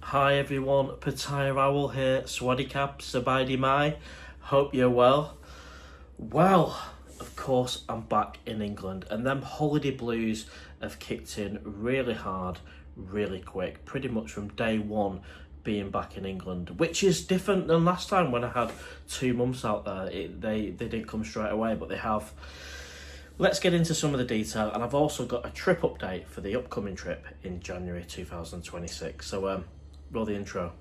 Hi everyone, Pattaya Owl here, Swadikap, Sabaidi Mai. Hope you're well. Well, of course I'm back in England and them holiday blues have kicked in really hard, really quick, pretty much from day one being back in England, which is different than last time when I had 2 months out there. They didn't come straight away, but they have. Let's get into some of the detail, and I've also got a trip update for the upcoming trip in January 2026. So roll the intro.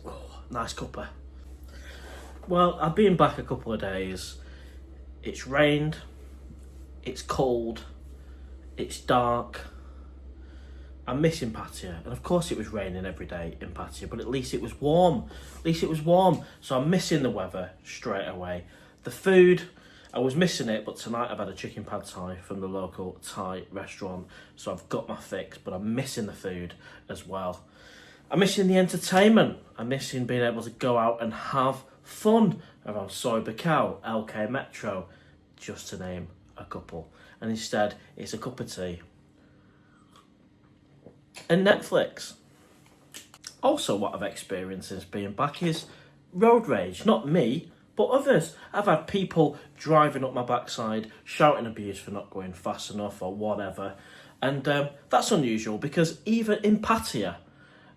Oh, nice cuppa. Well, I've been back a couple of days. It's rained, it's cold, it's dark. I'm missing Pattaya, and of course it was raining every day in Pattaya, but at least it was warm. So I'm missing the weather straight away. The food, I was missing it, but tonight I've had a chicken pad thai from the local Thai restaurant, so I've got my fix, but I'm missing the food as well. I'm missing the entertainment. I'm missing being able to go out and have fun around Soy Bacau, LK Metro, just to name a couple. And instead, it's a cup of tea and Netflix. Also, what I've experienced since being back is road rage. Not me, but others. I've had people driving up my backside, shouting abuse for not going fast enough or whatever. And that's unusual because even in Pattaya,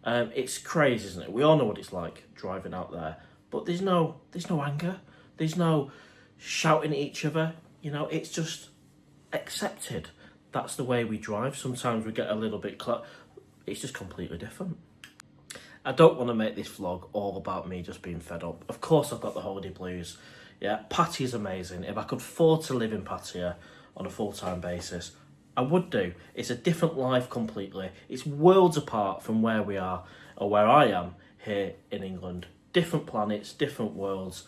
it's crazy, isn't it? We all know what it's like driving out there. But there's no anger. There's no shouting at each other. You know, it's just accepted. That's the way we drive. Sometimes we get a little bit it's just completely different. I don't want to make this vlog all about me just being fed up. Of course I've got the holiday blues. Yeah, Pattaya's amazing. If I could afford to live in Pattaya on a full-time basis, I would do. It's a different life completely. It's worlds apart from where we are, or where I am here in England. Different planets, different worlds.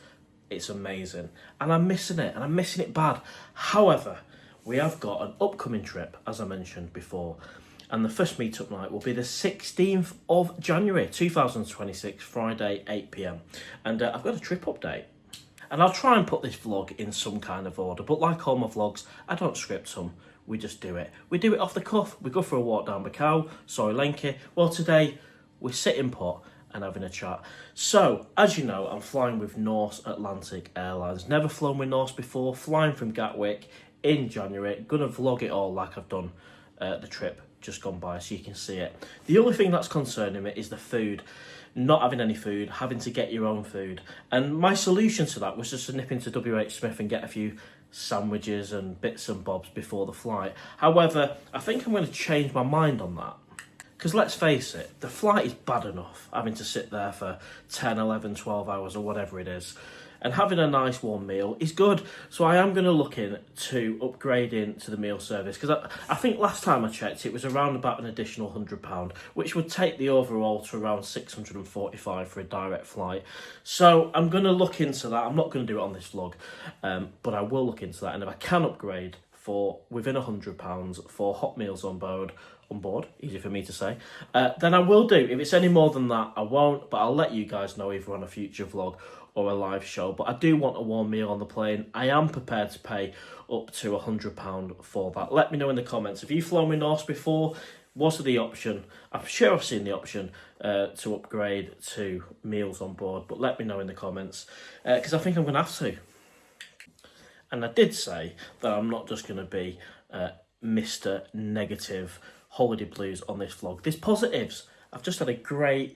It's amazing. And I'm missing it, and I'm missing it bad. However, we have got an upcoming trip, as I mentioned before, and the first meetup night will be the 16th of January 2026, Friday, 8 p.m. And I've got a trip update. And I'll try and put this vlog in some kind of order, but like all my vlogs, I don't script them, we just do it. We do it off the cuff. We go for a walk down Bacau, Soy Lenki. Well, today, we're sitting put and having a chat. So, as you know, I'm flying with Norse Atlantic Airlines. Never flown with Norse before, flying from Gatwick in January. Gonna vlog it all like I've done the trip just gone by, so you can see it. The only thing that's concerning me is the food. Not having any food, having to get your own food. And my solution to that was just to nip into WH Smith and get a few sandwiches and bits and bobs before the flight. However, I think I'm going to change my mind on that. Because let's face it, the flight is bad enough, having to sit there for 10, 11, 12 hours or whatever it is. And having a nice warm meal is good. So I am going to look into upgrading to the meal service. Because I think last time I checked, it was around about an additional £100, which would take the overall to around £645 for a direct flight. So I'm going to look into that. I'm not going to do it on this vlog, but I will look into that. And if I can upgrade for within £100 for hot meals on board, easy for me to say, then I will do. If it's any more than that, I won't, but I'll let you guys know either on a future vlog or a live show. But I do want a warm meal on the plane. I am prepared to pay up to £100 for that. Let me know in the comments. Have you flown with Norse before? Was there the option? I'm sure I've seen the option to upgrade to meals on board, but let me know in the comments, because I think I'm going to have to. And I did say that I'm not just going to be Mr. Negative holiday blues on this vlog. There's positives. I've just had a great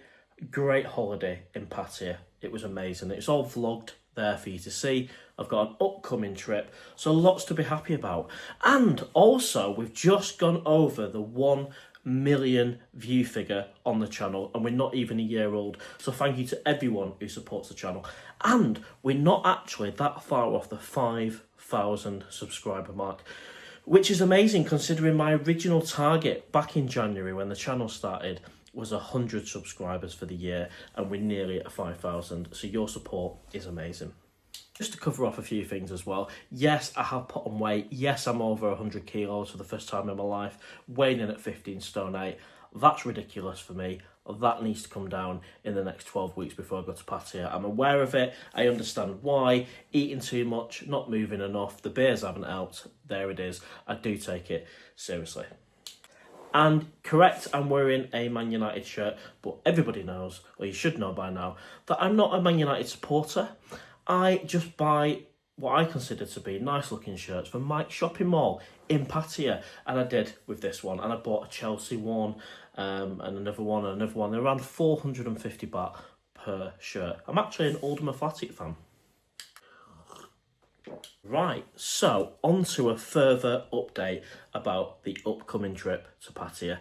holiday in Pattaya. It was amazing. It's all vlogged there for you to see. I've got an upcoming trip, so lots to be happy about. And also, we've just gone over the 1 million view figure on the channel, and we're not even a year old. So thank you to everyone who supports the channel. And we're not actually that far off the 5,000 subscriber mark, which is amazing considering my original target back in January when the channel started was 100 subscribers for the year, and we're nearly at 5,000. So your support is amazing. Just to cover off a few things as well. Yes, I have put on weight. Yes, I'm over 100 kilos for the first time in my life, weighing in at 15 stone 8. That's ridiculous for me. that needs to come down in the next 12 weeks before I go to Pattaya. I'm aware of it. I understand why. Eating too much, not moving enough. The beers haven't helped. There it is. I do take it seriously. And correct, I'm wearing a Man United shirt, but everybody knows, or you should know by now, that I'm not a Man United supporter. I just buy what I consider to be nice looking shirts from Mike's shopping mall in Pattaya, and I did with this one. And I bought a Chelsea one, and another one, and another one. They're around 450 baht per shirt. I'm actually an Oldham Athletic fan. Right, so on to a further update about the upcoming trip to Pattaya,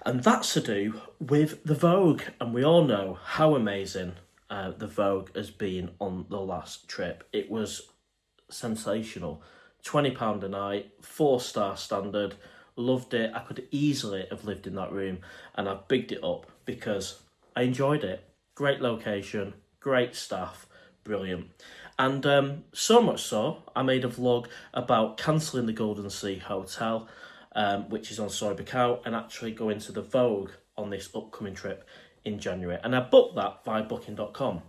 and that's to do with the Vogue. And we all know how amazing the Vogue has been on the last trip. It was sensational. £20 a night, 4-star standard, loved it. I could easily have lived in that room, and I've bigged it up because I enjoyed it. Great location, great staff, brilliant. And so much so, I made a vlog about cancelling the Golden Sea Hotel, which is on Soy Buakhao, and actually going to the Vogue on this upcoming trip in January. And I booked that via booking.com.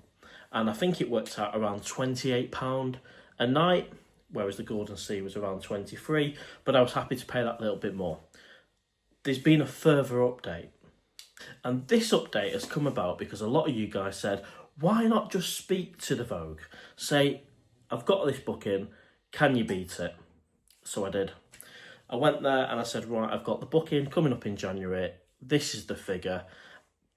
And I think it worked out around £28 a night, whereas the Golden Sea was around 23, but I was happy to pay that little bit more. There's been a further update. And this update has come about because a lot of you guys said, why not just speak to the Vogue? Say, I've got this booking, can you beat it? So I did. I went there and I said, right, I've got the booking coming up in January. This is the figure.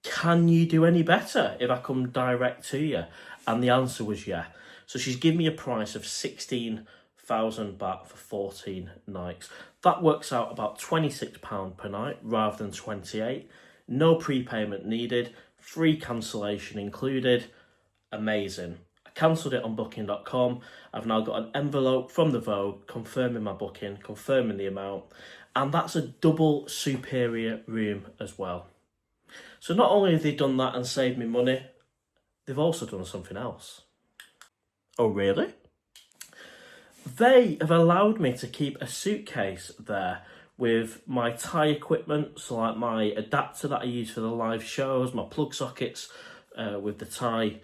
Can you do any better if I come direct to you? And the answer was yeah. So she's given me a price of 16,000 baht for 14 nights. That works out about £26 per night rather than 28. No prepayment needed. Free cancellation included. Amazing. I cancelled it on booking.com. I've now got an envelope from the Vogue confirming my booking, confirming the amount, and that's a double superior room as well. So not only have they done that and saved me money, they've also done something else. Oh, really? They have allowed me to keep a suitcase there with my Thai equipment, so like my adapter that I use for the live shows, my plug sockets with the Thai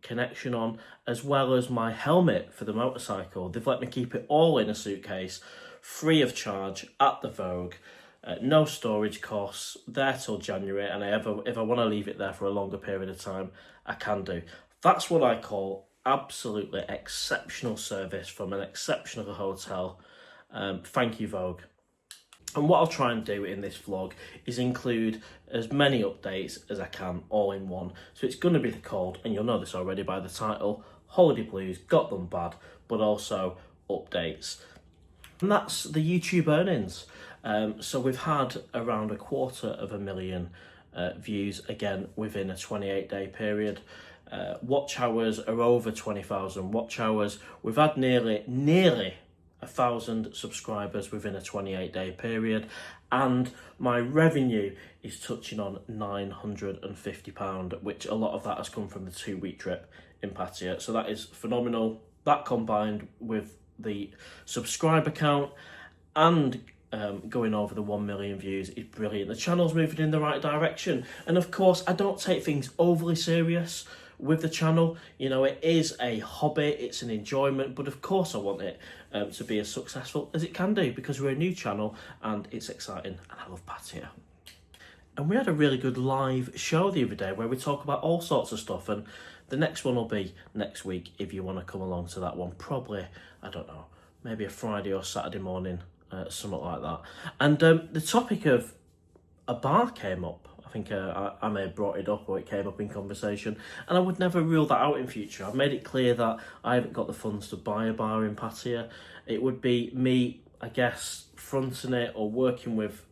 connection on, as well as my helmet for the motorcycle. They've let me keep it all in a suitcase, free of charge at the Vogue, no storage costs, there till January, and if I want to leave it there for a longer period of time, I can do. That's what I call absolutely exceptional service from an exceptional hotel. Thank you, Vogue. And what I'll try and do in this vlog is include as many updates as I can all in one. So it's going to be called, and you'll know this already by the title, Holiday Blues, Got Them Bad, but also updates. And that's the YouTube earnings. So we've had around 250,000 views, again, within a 28-day period. Watch hours are over 20,000 watch hours. We've had nearly 1,000 subscribers within a 28-day period, and my revenue is touching on £950, which a lot of that has come from the 2-week trip in Pattaya. So that is phenomenal. That combined with the subscriber count and going over the 1 million views is brilliant. The channel's moving in the right direction, and of course I don't take things overly serious with the channel. You know, it is a hobby, it's an enjoyment, but of course I want it to be as successful as it can do, because we're a new channel and it's exciting, and I love Pattaya. And we had a really good live show the other day where we talk about all sorts of stuff, and the next one will be next week if you want to come along to that one. Probably, I don't know, maybe a Friday or Saturday morning, something like that. And the topic of a bar came up. I think I may have brought it up, or it came up in conversation, and I would never rule that out in future. I've made it clear that I haven't got the funds to buy a bar in Pattaya. It would be me, I guess, fronting it or working with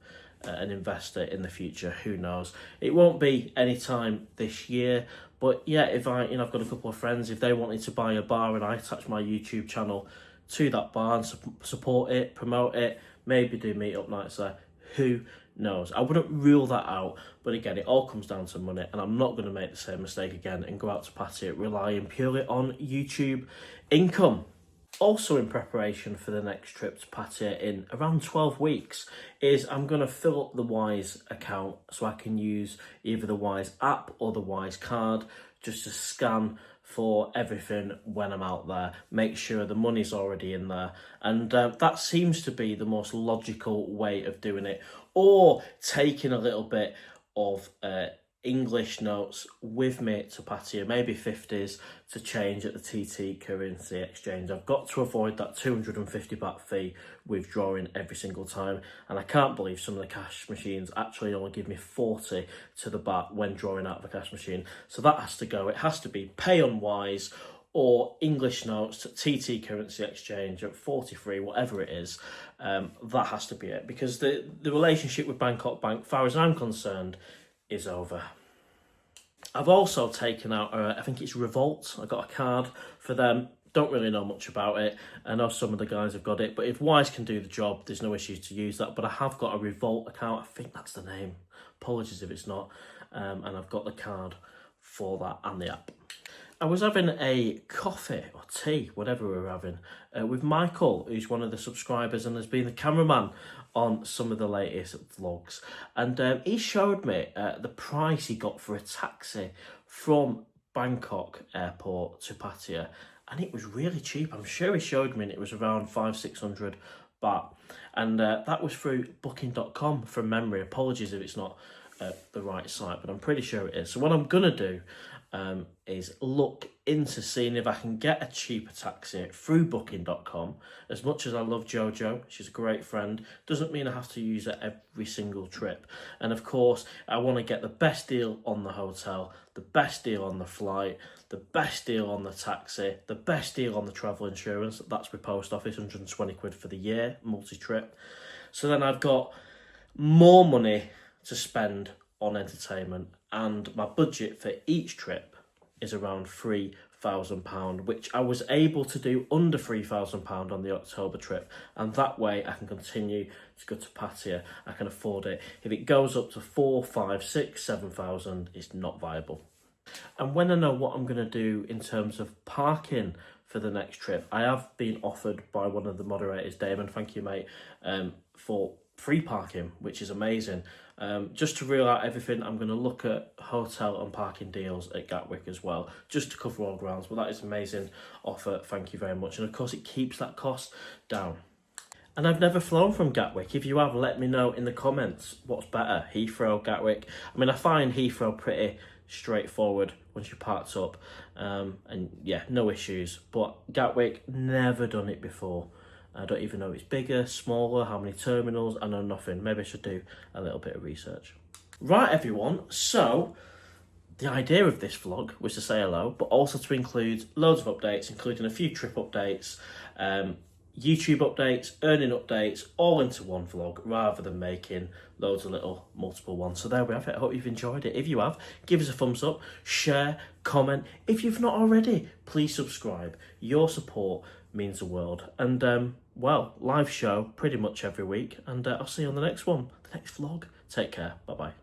an investor in the future. Who knows? It won't be any time this year, but yeah, if I've got a couple of friends, if they wanted to buy a bar and I attach my YouTube channel to that bar and support it, promote it, maybe do meet-up nights there, who knows? I wouldn't rule that out, but again, it all comes down to money, and I'm not going to make the same mistake again and go out to Pattaya relying purely on YouTube income. Also in preparation for the next trip to Pattaya in around 12 weeks is I'm going to fill up the Wise account so I can use either the Wise app or the Wise card just to scan for everything when I'm out there, make sure the money's already in there. And that seems to be the most logical way of doing it, or taking a little bit of English notes with me to Pattaya, maybe 50s to change at the TT currency exchange. I've got to avoid that 250 baht fee withdrawing every single time, and I can't believe some of the cash machines actually only give me 40 to the baht when drawing out of a cash machine. So that has to go. It has to be pay on Wise or English notes to TT currency exchange at 43, whatever it is. That has to be it, because the relationship with Bangkok Bank, far as I'm concerned, is over. I've also taken out, I think it's Revolt. I got a card for them. Don't really know much about it. I know some of the guys have got it, but if Wise can do the job, there's no issues to use that. But I have got a Revolt account. I think that's the name. Apologies if it's not. And I've got the card for that and the app. I was having a coffee or tea, whatever we were having, with Michael, who's one of the subscribers and has been the cameraman on some of the latest vlogs. And he showed me the price he got for a taxi from Bangkok airport to Pattaya. And it was really cheap. I'm sure he showed me and it was around 500-600 baht. And that was through booking.com from memory. Apologies if it's not the right site, but I'm pretty sure it is. So what I'm going to do is look into seeing if I can get a cheaper taxi through booking.com. As much as I love Jojo, she's a great friend, doesn't mean I have to use her every single trip. And of course, I want to get the best deal on the hotel, the best deal on the flight, the best deal on the taxi, the best deal on the travel insurance. That's with post office, 120 quid for the year, multi-trip. So then I've got more money to spend on entertainment, and my budget for each trip is around £3,000, which I was able to do under £3,000 on the October trip, and that way I can continue to go to Pattaya. I can afford it. If it goes up to 4, 5, 6, 7,000, it's not viable. And when I know what I'm going to do in terms of parking for the next trip, I have been offered by one of the moderators, Damon, thank you mate, for free parking, which is amazing. Just to rule out everything, I'm going to look at hotel and parking deals at Gatwick as well, just to cover all grounds. But that is an amazing offer, thank you very much. And of course it keeps that cost down. And I've never flown from Gatwick. If you have, let me know in the comments what's better, Heathrow, Gatwick. I mean, I find Heathrow pretty straightforward once you're parked up, and yeah, no issues. But Gatwick, never done it before. I don't even know if it's bigger, smaller, how many terminals, I know nothing. Maybe I should do a little bit of research. Right everyone, so the idea of this vlog was to say hello, but also to include loads of updates, including a few trip updates, YouTube updates, earning updates, all into one vlog, rather than making loads of little multiple ones. So there we have it. I hope you've enjoyed it. If you have, give us a thumbs up, share, comment. If you've not already, please subscribe. Your support means the world. And well, live show pretty much every week, and I'll see you on the next one, the next vlog. Take care. Bye bye.